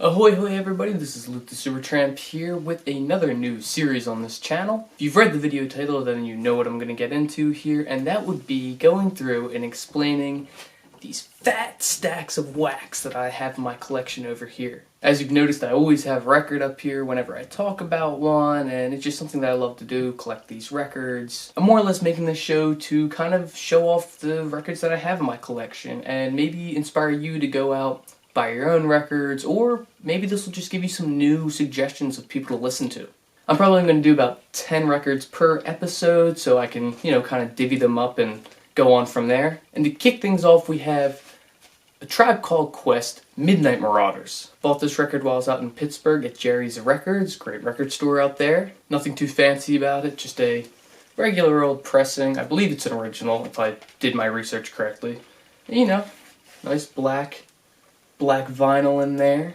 Ahoy hoy everybody, this is Luke the Supertramp here with another new series on this channel. If you've read the video title, then you know what I'm going to get into here, and that would be going through and explaining these fat stacks of wax that I have in my collection over here. As you've noticed, I always have record up here whenever I talk about one, and it's just something that I love to do, collect these records. I'm more or less making this show to kind of show off the records that I have in my collection, and maybe inspire you to go out, buy your own records, or maybe this will just give you some new suggestions of people to listen to. I'm probably going to do about 10 records per episode, so I can, kind of divvy them up and go on from there. And to kick things off, we have A Tribe Called Quest, Midnight Marauders. Bought this record while I was out in Pittsburgh at Jerry's Records, great record store out there. Nothing too fancy about it, just a regular old pressing. I believe it's an original, if I did my research correctly. Nice black vinyl in there.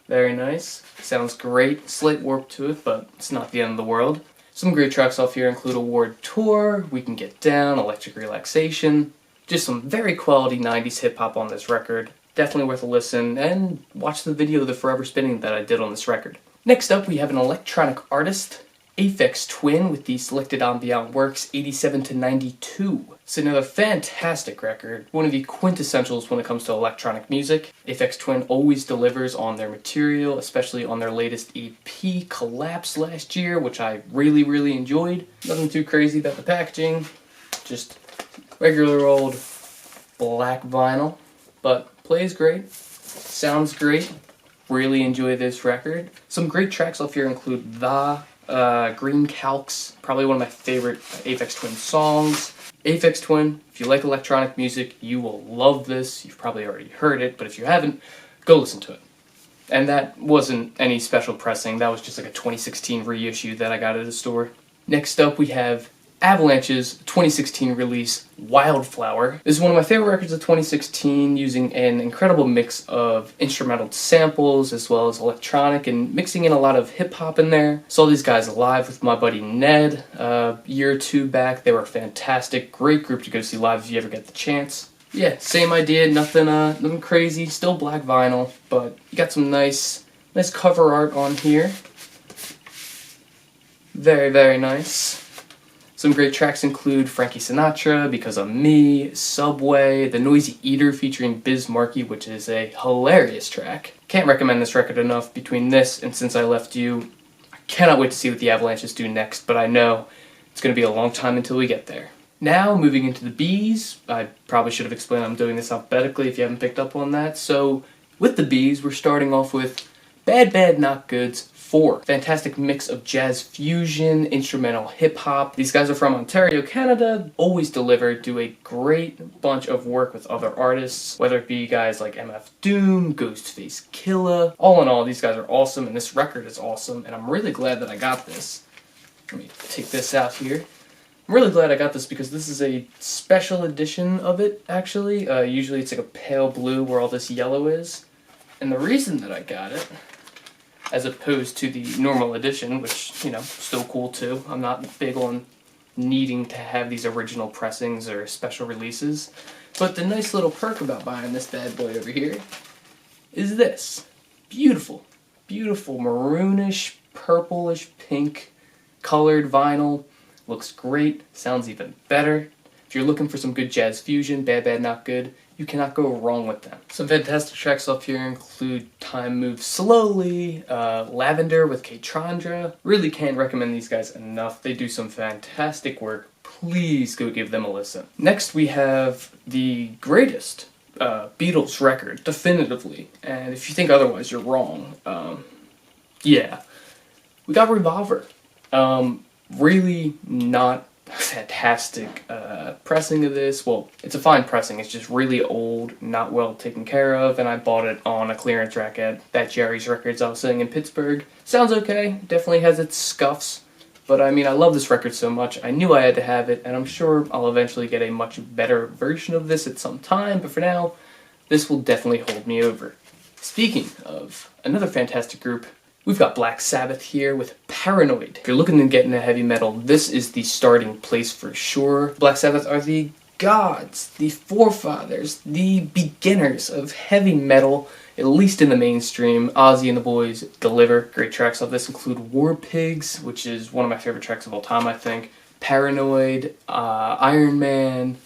Very nice. Sounds great. Slight warp to it, but it's not the end of the world. Some great tracks off here include Award Tour, We Can Get Down, Electric Relaxation. Just some very quality 90s hip-hop on this record. Definitely worth a listen, and watch the video of the Forever Spinning that I did on this record. Next up, we have an electronic artist, Aphex Twin, with the Selected Ambient Works 87 to 92. It's another fantastic record, one of the quintessentials when it comes to electronic music. Aphex Twin always delivers on their material, especially on their latest EP, Collapse, last year, which I really enjoyed. Nothing too crazy about the packaging, just regular old black vinyl, but plays great, sounds great, really enjoy this record. Some great tracks off here include Green Calcs, probably one of my favorite Aphex Twin songs. Aphex Twin, if you like electronic music, you will love this. You've probably already heard it, but if you haven't, go listen to it. And that wasn't any special pressing, that was just like a 2016 reissue that I got at a store. Next up we have Avalanches' 2016 release, Wildflower. This is one of my favorite records of 2016, using an incredible mix of instrumental samples as well as electronic, and mixing in a lot of hip-hop in there. Saw these guys live with my buddy Ned a year or two back. They were fantastic, great group to go see live if you ever get the chance. Yeah, same idea, nothing crazy, still black vinyl, but you got some nice cover art on here. Very nice. Some great tracks include Frankie Sinatra, Because of Me, Subway, The Noisy Eater featuring Biz Markie, which is a hilarious track. Can't recommend this record enough. Between this and Since I Left You, I cannot wait to see what the Avalanches do next, but I know it's going to be a long time until we get there. Now, moving into the B's, I probably should have explained I'm doing this alphabetically if you haven't picked up on that. So, with the B's, we're starting off with BadBadNotGood's 4. Fantastic mix of jazz fusion, instrumental hip-hop. These guys are from Ontario, Canada, always deliver, do a great bunch of work with other artists, whether it be guys like MF Doom, Ghostface Killah. All in all, these guys are awesome, and this record is awesome, and I'm really glad that I got this. Let me take this out here. I'm really glad I got this because this is a special edition of it, actually. Usually it's like a pale blue where all this yellow is. And the reason that I got it, as opposed to the normal edition, which, still cool too. I'm not big on needing to have these original pressings or special releases. But the nice little perk about buying this bad boy over here is this. Beautiful maroonish, purplish, pink colored vinyl. Looks great, sounds even better. If you're looking for some good jazz fusion, BadBadNotGood, you cannot go wrong with them. Some fantastic tracks off here include Time Moves Slowly, Lavender with K-Chandra. Really can't recommend these guys enough. They do some fantastic work. Please go give them a listen. Next we have the greatest Beatles record, definitively. And if you think otherwise, you're wrong. Yeah. We got Revolver. Really not fantastic pressing of this. Well, it's a fine pressing, it's just really old, not well taken care of, and I bought it on a clearance rack at that Jerry's Records I was sitting in Pittsburgh. Sounds okay, definitely has its scuffs, but I love this record so much, I knew I had to have it, and I'm sure I'll eventually get a much better version of this at some time, but for now, this will definitely hold me over. Speaking of another fantastic group, we've got Black Sabbath here with Paranoid. If you're looking to get into heavy metal, this is the starting place for sure. Black Sabbath are the gods, the forefathers, the beginners of heavy metal. at least in the mainstream. Ozzy and the boys deliver. Great tracks off this include War Pigs, which is one of my favorite tracks of all time, I think. Paranoid, Iron Man.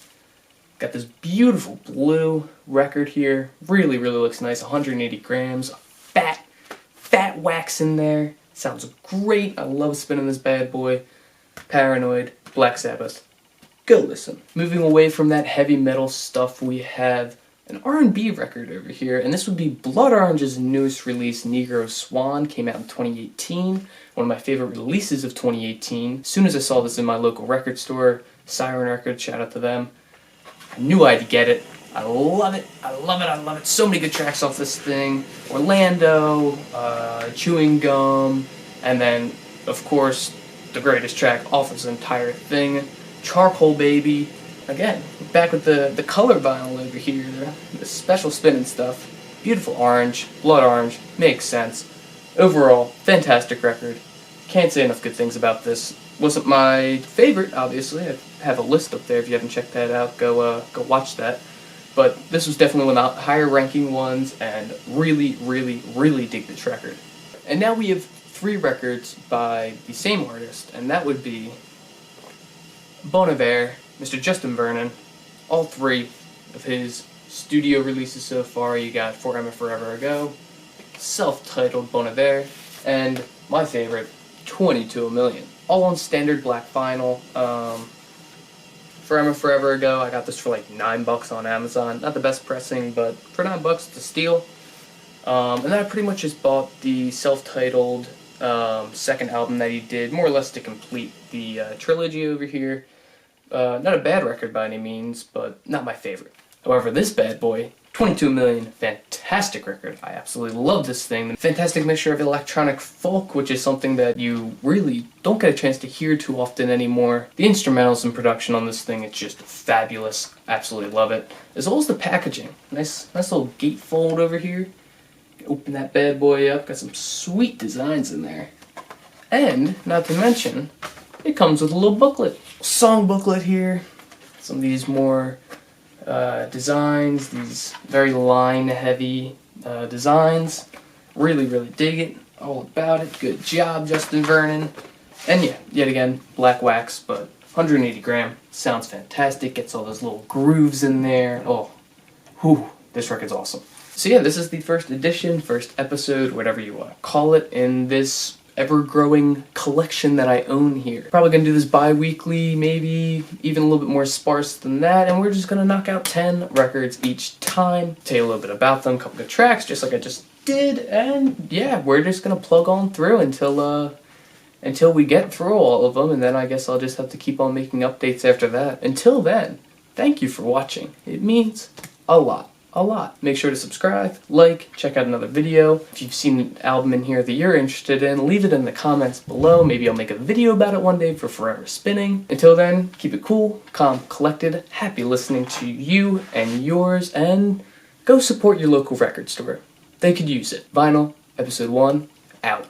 Got this beautiful blue record here. Really, really looks nice. 180 grams. Fat wax in there. Sounds great. I love spinning this bad boy. Paranoid, Black Sabbath. Go listen. Moving away from that heavy metal stuff, we have an R&B record over here, and this would be Blood Orange's newest release, Negro Swan. Came out in 2018. One of my favorite releases of 2018. As soon as I saw this in my local record store, Siren Records, shout out to them, I knew I'd get it. I love it. I love it. I love it. So many good tracks off this thing. Orlando, Chewing Gum, and then, of course, the greatest track off this entire thing, Charcoal Baby. Again, back with the color vinyl over here, the special spin and stuff. Beautiful orange, blood orange, makes sense. Overall, fantastic record. Can't say enough good things about this. Wasn't my favorite, obviously. I have a list up there. If you haven't checked that out, go watch that. But this was definitely one of the higher ranking ones, and really, really, really dig this record. And now we have 3 records by the same artist, and that would be Bon Iver, Mr. Justin Vernon. All 3 of his studio releases so far. You got Forever Forever Ago, self-titled Bon Iver, and my favorite, 22 a Million. All on standard black vinyl. Forever Ago, I got this for like $9 on Amazon. Not the best pressing, but for $9 it's a steal. And then I pretty much just bought the self-titled second album that he did, more or less to complete the trilogy over here. Not a bad record by any means, but not my favorite. However, this bad boy, 22 Million, fantastic record. I absolutely love this thing. Fantastic mixture of electronic folk, which is something that you really don't get a chance to hear too often anymore. The instrumentals and production on this thing, it's just fabulous. Absolutely love it. As well as the packaging. Nice little gatefold over here. Open that bad boy up. Got some sweet designs in there. And, not to mention, it comes with a little booklet. Song booklet here. Some of these more designs, these very line-heavy designs. Really, really dig it. All about it. Good job, Justin Vernon. And yeah, yet again, black wax, but 180 gram. Sounds fantastic. Gets all those little grooves in there. Oh, whew, this record's awesome. So yeah, this is the first edition, first episode, whatever you want to call it, in this ever-growing collection that I own here. Probably gonna do this bi-weekly, maybe even a little bit more sparse than that, and we're just gonna knock out 10 records each time, tell you a little bit about them, a couple good tracks, just like I just did, and yeah, we're just gonna plug on through until we get through all of them, and then I guess I'll just have to keep on making updates after that. Until then, thank you for watching. It means a lot. Make sure to subscribe, like, check out another video. If you've seen an album in here that you're interested in, leave it in the comments below. Maybe I'll make a video about it one day for Forever Spinning. Until then, keep it cool, calm, collected, happy listening to you and yours, and go support your local record store. They could use it. Vinyl, episode 1, out.